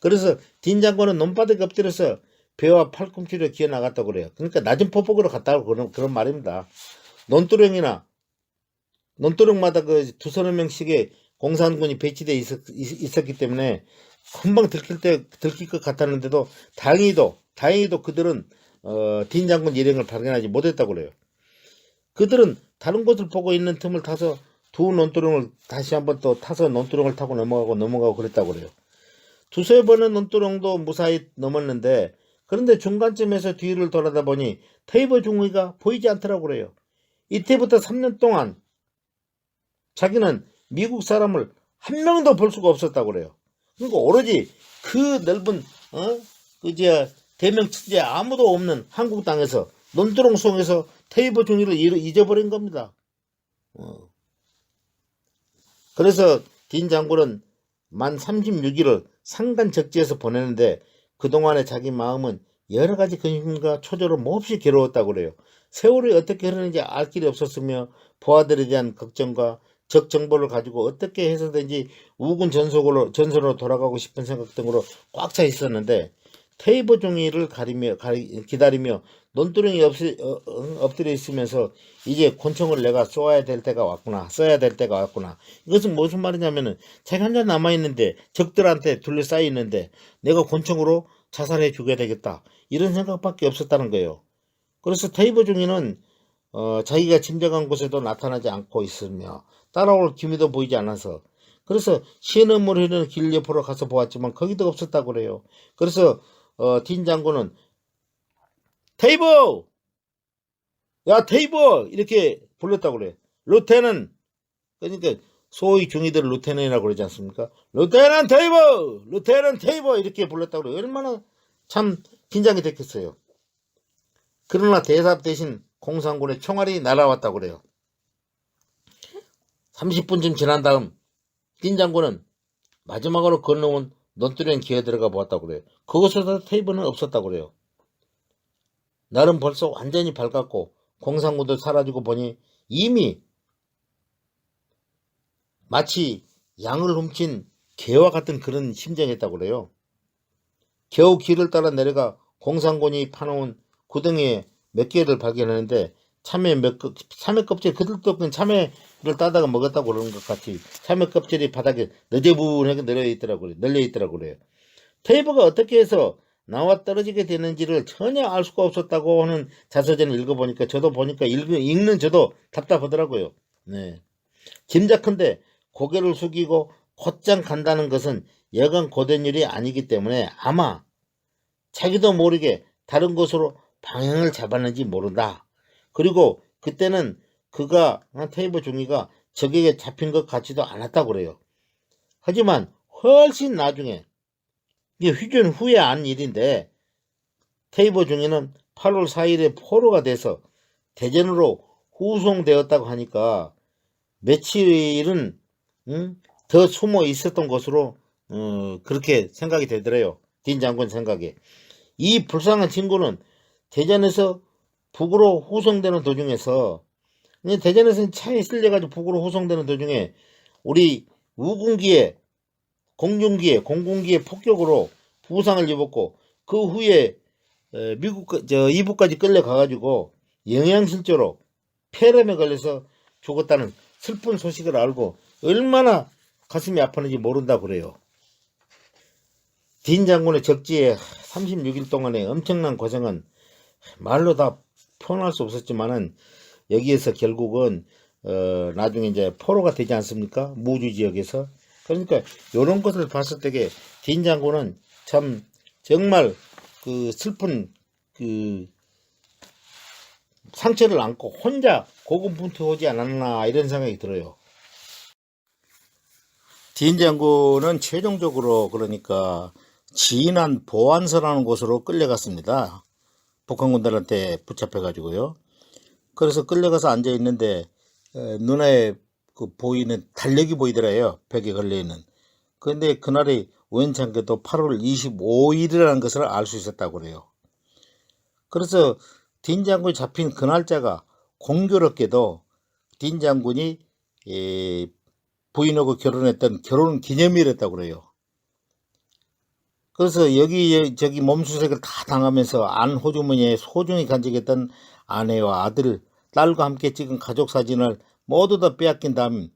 그래서 딘 장군은 논바닥에 엎드려서 배와 팔꿈치로 기어 나갔다고 그래요. 그러니까 낮은 포폭으로 갔다고 그런 말입니다. 논두렁마다 그 두서너 명씩의 공산군이 배치되어 있었기 때문에 금방 들킬 것 같았는데도 다행히도 그들은 딘 장군 일행을 발견하지 못했다고 그래요. 그들은 다른 곳을 보고 있는 틈을 타서 두 논두렁을 다시 한번 또 타서 논두렁을 타고 넘어가고 그랬다고 그래요. 두세 번의 논두렁도 무사히 넘었는데 그런데 중간쯤에서 뒤를 돌아다 보니 테이버 중위가 보이지 않더라고 그래요. 이때부터 3년 동안 자기는 미국 사람을 한 명도 볼 수가 없었다고 그래요. 그러니까 오로지 그 넓은 대명 천지에 아무도 없는 한국 땅에서 논두렁 속에서 테이버 중위를 잊어버린 겁니다. 그래서 딘 장군은 만 36일을 상간적지에서 보내는데 그동안에 자기 마음은 여러 가지 근심과 초조로 몹시 괴로웠다고 그래요. 세월이 어떻게 흐르는지 알 길이 없었으며 부하들에 대한 걱정과 적 정보를 가지고 어떻게 해서든지 우군 전선으로 돌아가고 싶은 생각 등으로 꽉 차 있었는데 테이버 종이를 기다리며 논두렁이 엎드려 있으면서 이제 권총을 내가 써야 될 때가 왔구나. 이것은 무슨 말이냐면은 책 한 장 남아있는데 적들한테 둘러싸여 있는데 내가 권총으로 자살해 죽여야 되겠다. 이런 생각밖에 없었다는 거예요. 그래서 테이버 종이는 자기가 짐작한 곳에도 나타나지 않고 있으며 따라올 기미도 보이지 않아서 그래서 시냇물 흐르는 길 옆으로 가서 보았지만 거기도 없었다고 그래요. 그래서 딘 장군은 테이버! 야 테이버! 이렇게 불렀다고 그래요. 루테는 그러니까 소위 중위들 루테넌이라고 그러지 않습니까? 루테넌 테이버! 루테넌 테이버! 이렇게 불렀다고 그래요. 얼마나 참 긴장이 됐겠어요. 그러나 대답 대신 공산군의 총알이 날아왔다고 그래요. 30분쯤 지난 다음 딘 장군은 마지막으로 건너온 논두렁 기어 들어가 보았다고 그래요. 그곳에서 테이블은 없었다고 그래요. 날은 벌써 완전히 밝았고 공산군도 사라지고 보니 이미 마치 양을 훔친 개와 같은 그런 심정이었다고 그래요. 겨우 길을 따라 내려가 공산군이 파놓은 구덩이에 몇 개를 발견했는데 참외 껍질 그들도 없는 참외를 따다가 먹었다고 그러는 것 같이 참외 껍질이 바닥에 너저분하게 널려 있더라고 그래요. 테이버가 어떻게 해서 나와 떨어지게 되는지를 전혀 알 수가 없었다고 하는 자서전을 읽어보니까 저도 보니까 읽는 저도 답답하더라고요. 네. 짐작컨대 고개를 숙이고 곧장 간다는 것은 여간 고된 일이 아니기 때문에 아마 자기도 모르게 다른 곳으로 방향을 잡았는지 모른다. 그리고 그때는 그가 테이버 종이가 적에게 잡힌 것 같지도 않았다고 그래요. 하지만 훨씬 나중에 이게 휴전 후에 한 일인데 테이버 종이는 8월 4일에 포로가 돼서 대전으로 후송되었다고 하니까 며칠은 더 숨어 있었던 것으로 그렇게 생각이 되더래요. 딘 장군 생각에. 이 불쌍한 친구는 대전에서 북으로 후송되는 도중에서 대전에서는 차에 실려가지고 북으로 후송되는 도중에 우리 우군기에 공군기에 폭격으로 부상을 입었고 그 후에 이북까지 끌려가가지고 영양실조로 폐렴에 걸려서 죽었다는 슬픈 소식을 알고 얼마나 가슴이 아팠는지 모른다고 그래요. 딘 장군의 적지에 36일 동안의 엄청난 고생은 말로 다 표현할 수 없었지만은 여기에서 결국은 나중에 이제 포로가 되지 않습니까? 무주 지역에서. 그러니까 이런 것을 봤을 때에 딘 장군은 참 정말 그 슬픈 그 상처를 안고 혼자 고군분투하지 않았나 이런 생각이 들어요. 딘 장군은 최종적으로 그러니까 진안 보안서라는 곳으로 끌려갔습니다. 북한군들한테 붙잡혀가지고요. 그래서 끌려가서 앉아 있는데 눈에 그 보이는 달력이 보이더래요. 벽에 걸려있는. 그런데 그날이 우연찮게도 8월 25일이라는 것을 알 수 있었다고 그래요. 그래서 딘 장군이 잡힌 그 날짜가 공교롭게도 딘 장군이 부인하고 결혼했던 결혼 기념일이었다고 그래요. 그래서 여기 몸수색을 다 당하면서 안 호주머니에 소중히 간직했던 아내와 아들, 딸과 함께 찍은 가족 사진을 모두 다 빼앗긴 다음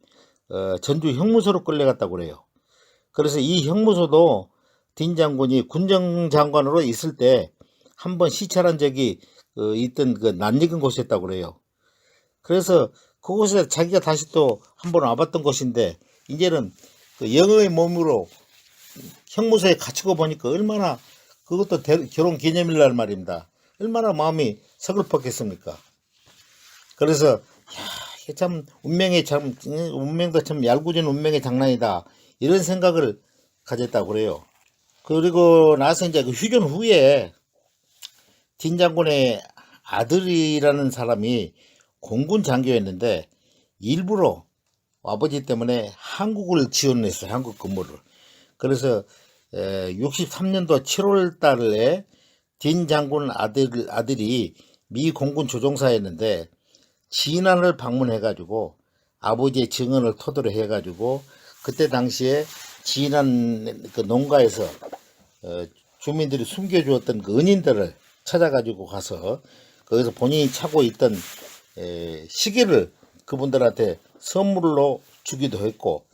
전주 형무소로 끌려갔다고 그래요. 그래서 이 형무소도 딘 장군이 군정장관으로 있을 때 한번 시찰한 적이 있던 그 낯익은 곳이었다고 그래요. 그래서 그곳에 자기가 다시 또 한번 와봤던 곳인데 이제는 그 영의 몸으로 형무소에 갇히고 보니까 얼마나 그것도 결혼 기념일 날 말입니다. 얼마나 마음이 서글펐겠습니까? 그래서 이게 참 운명도 참 얄궂은 운명의 장난이다 이런 생각을 가졌다고 그래요. 그리고 나서 이제 그 휴전 후에 딘 장군의 아들이라는 사람이 공군 장교였는데 일부러 아버지 때문에 한국을 지원했어요. 한국 근무를. 그래서 63년도 7월 달에 딘 장군 아들이 미 공군 조종사였는데 진안을 방문해가지고 아버지의 증언을 토대로 해가지고 그때 당시에 진안 그 농가에서 주민들이 숨겨주었던 그 은인들을 찾아가지고 가서 거기서 본인이 차고 있던 시계를 그분들한테 선물로 주기도 했고,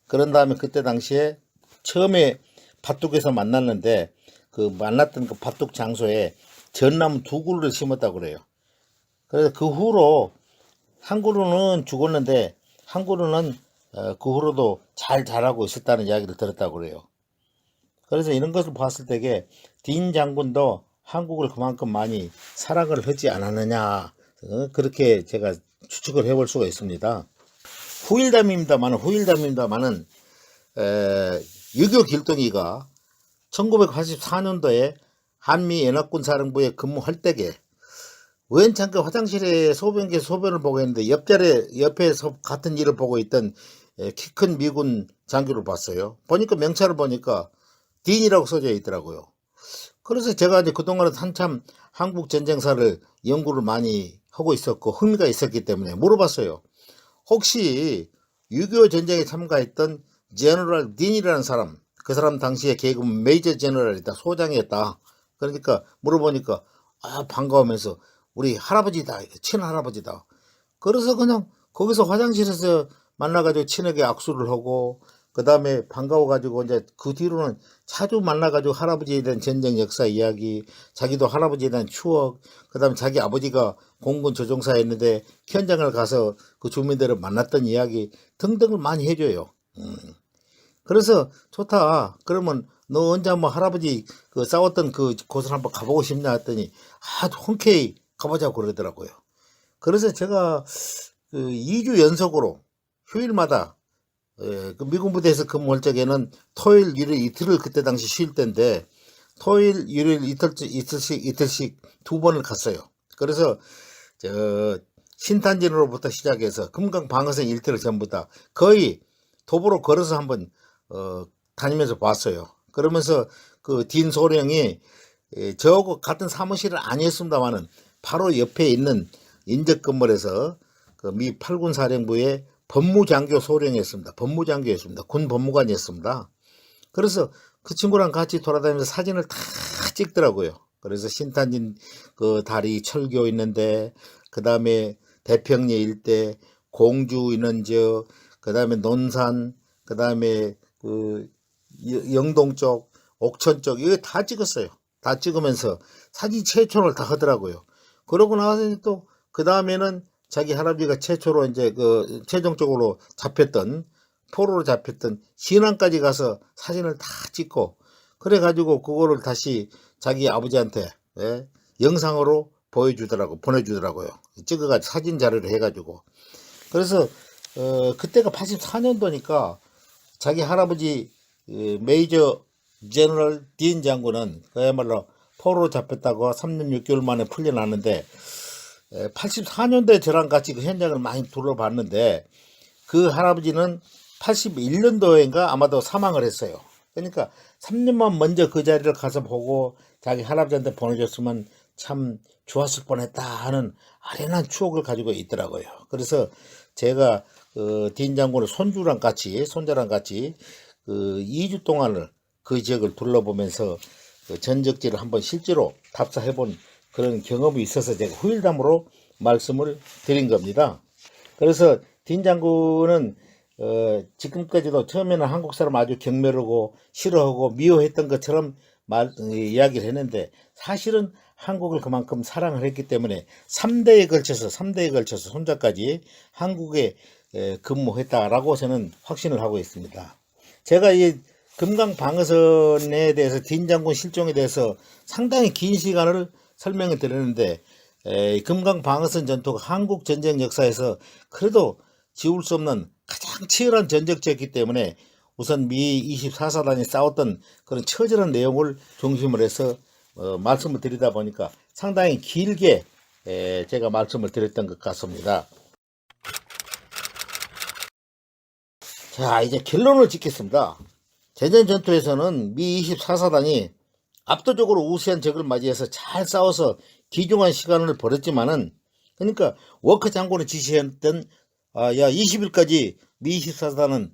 그런 다음에 그때 당시에 처음에 밭둑에서 만났는데 그 만났던 그 밭둑 장소에 전나무 2그루를 심었다고 그래요. 그래서 그 후로 한 그루는 죽었는데 한 그루는 그 후로도 잘 자라고 있었다는 이야기를 들었다고 그래요. 그래서 이런 것을 봤을 때에 딘 장군도 한국을 그만큼 많이 사랑을 하지 않았느냐, 그렇게 제가 추측을 해볼 수가 있습니다. 후일담입니다만은 6.25 길동이가 1984년도에 한미 연합군 사령부에 근무할 때에 우연찮게 화장실에 소변을 보고 있는데 옆에서 같은 일을 보고 있던 키 큰 미군 장교를 봤어요. 보니까 명찰을 보니까 딘이라고 써져 있더라고요. 그래서 제가 이제 그동안은 한참 한국 전쟁사를 연구를 많이 하고 있었고 흥미가 있었기 때문에 물어봤어요. 혹시 6.25 전쟁에 참가했던 제너럴 딘이라는 사람, 그 사람 당시에 계급 메이저 제너럴이다, 소장이었다. 그러니까 물어보니까 반가우면서 우리 할아버지다, 친할아버지다. 그래서 그냥 거기서 화장실에서 만나가지고 친하게 악수를 하고, 그 다음에 반가워가지고 이제 그 뒤로는 자주 만나가지고 할아버지에 대한 전쟁 역사 이야기, 자기도 할아버지에 대한 추억, 그 다음에 자기 아버지가 공군 조종사였는데 현장을 가서 그 주민들을 만났던 이야기 등등을 많이 해줘요. 그래서 좋다. 그러면 너 언제 한번 할아버지 그 싸웠던 곳을 한번 가보고 싶냐 했더니 흔쾌히 가보자고 그러더라고요. 그래서 제가 그 2주 연속으로 휴일마다 그 미군 부대에서 근무할 적에는 토요일, 일요일 이틀을 그때 당시 쉴 때인데 토요일, 일요일 이틀씩 2번을 갔어요. 그래서 신탄진으로부터 시작해서 금강 방어선 일대를 전부 다 거의 도보로 걸어서 한번 다니면서 봤어요. 그러면서 그 딘 소령이 저하고 같은 사무실은 아니었습니다만은 바로 옆에 있는 인적 건물에서 그 미 8군 사령부의 법무장교 소령이었습니다. 군 법무관이었습니다. 그래서 그 친구랑 같이 돌아다니면서 사진을 다 찍더라고요. 그래서 신탄진 그 다리 철교 있는데, 그 다음에 대평리 일대, 공주 있는 지역, 그 다음에 논산, 그 다음에 그 영동 쪽, 옥천 쪽, 이거 다 찍었어요. 다 찍으면서 사진 최초를 다 하더라고요. 그러고 나서 또 그 다음에는 자기 할아버지가 최초로 이제 그 최종적으로 포로로 잡혔던 신안까지 가서 사진을 다 찍고, 그래가지고 그거를 다시 자기 아버지한테 영상으로 보내주더라고요. 찍어가지고 사진 자료를 해가지고. 그래서 그때가 84년도니까 자기 할아버지 메이저 제너럴 딘 장군은 그야말로 포로로 잡혔다고 3년 6개월 만에 풀려나는데, 84년도에 저랑 같이 그 현장을 많이 둘러봤는데 그 할아버지는 81년도인가 아마도 사망을 했어요. 그러니까 3년만 먼저 그 자리를 가서 보고 자기 할아버지한테 보내줬으면 참 좋았을 뻔했다 하는 아련한 추억을 가지고 있더라고요. 그래서 제가 딘 장군의 손자랑 같이 그 2주 동안을 그 지역을 둘러보면서 그 전적지를 한번 실제로 답사해본 그런 경험이 있어서 제가 후일담으로 말씀을 드린 겁니다. 그래서 딘 장군은 지금까지도 처음에는 한국 사람 아주 경멸하고 싫어하고 미워했던 것처럼 이야기를 했는데, 사실은 한국을 그만큼 사랑을 했기 때문에 3대에 걸쳐서 손자까지 한국에 근무했다라고 저는 확신을 하고 있습니다. 제가 이 금강 방어선에 대해서 딘 장군 실종에 대해서 상당히 긴 시간을 설명을 드렸는데, 금강 방어선 전투가 한국 전쟁 역사에서 그래도 지울 수 없는 가장 치열한 전적지였기 때문에 우선 미 24사단이 싸웠던 그런 처절한 내용을 중심으로 해서 말씀을 드리다 보니까 상당히 길게 제가 말씀을 드렸던 것 같습니다. 자, 이제 결론을 짓겠습니다. 제전 전투에서는 미 24사단이 압도적으로 우세한 적을 맞이해서 잘 싸워서 귀중한 시간을 벌였지만은, 그러니까 워커 장군이 지시했던 야 20일까지 미 24사단은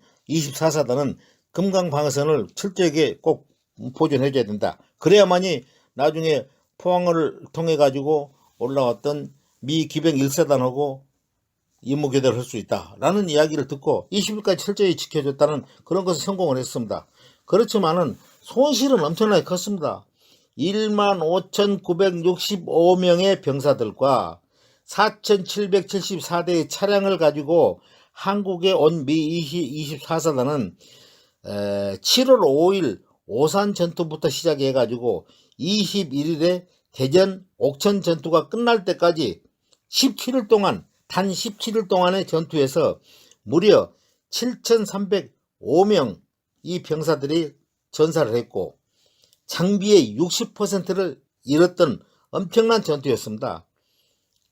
금강 방어선을 철저하게 꼭 보존해줘야 된다. 그래야만이 나중에 포항을 통해 가지고 올라왔던 미 기병 1사단하고 임무 교대를 할 수 있다라는 이야기를 듣고 20일까지 철저히 지켜줬다는 그런 것을 성공을 했습니다. 그렇지만은 손실은 엄청나게 컸습니다. 15,965명의 병사들과 4,774대의 차량을 가지고 한국에 온 미 24사단은 7월 5일 오산 전투부터 시작해 가지고 21일에 대전 옥천 전투가 끝날 때까지 17일 동안, 단 17일 동안의 전투에서 무려 7,305명 이 병사들이 전사를 했고 장비의 60%를 잃었던 엄청난 전투였습니다.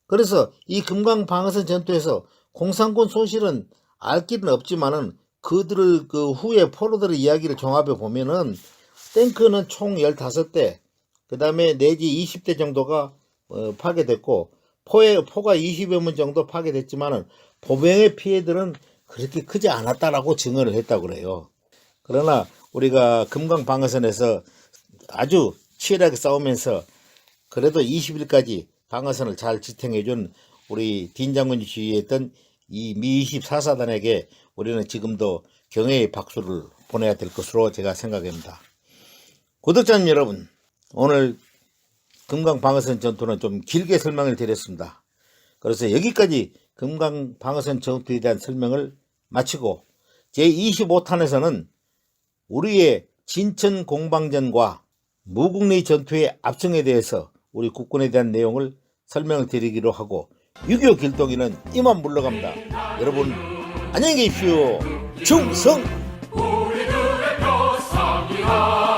그래서 이 금강 방어선 전투에서 공산군 소실은 알 길은 없지만은 그들의 그 후에 포로들의 이야기를 종합해 보면은 탱크는 총 15대, 그 다음에 내지 20대 정도가 파괴됐고 포가 20여 문 정도 파괴됐지만은 보병의 피해들은 그렇게 크지 않았다라고 증언을 했다고 그래요. 그러나 우리가 금강 방어선에서 아주 치열하게 싸우면서 그래도 20일까지 방어선을 잘 지탱해준 우리 딘 장군이 지휘했던 이 미 24사단에게 우리는 지금도 경애의 박수를 보내야 될 것으로 제가 생각합니다. 구독자님 여러분, 오늘 금강 방어선 전투는 좀 길게 설명을 드렸습니다. 그래서 여기까지 금강 방어선 전투에 대한 설명을 마치고 제25탄에서는 우리의 진천 공방전과 무국리 전투의 압승에 대해서 우리 국군에 대한 내용을 설명을 드리기로 하고 6.25 길동이는 이만 물러갑니다. 여러분 안녕히 계십시오. 충성! 우리들의 표상이라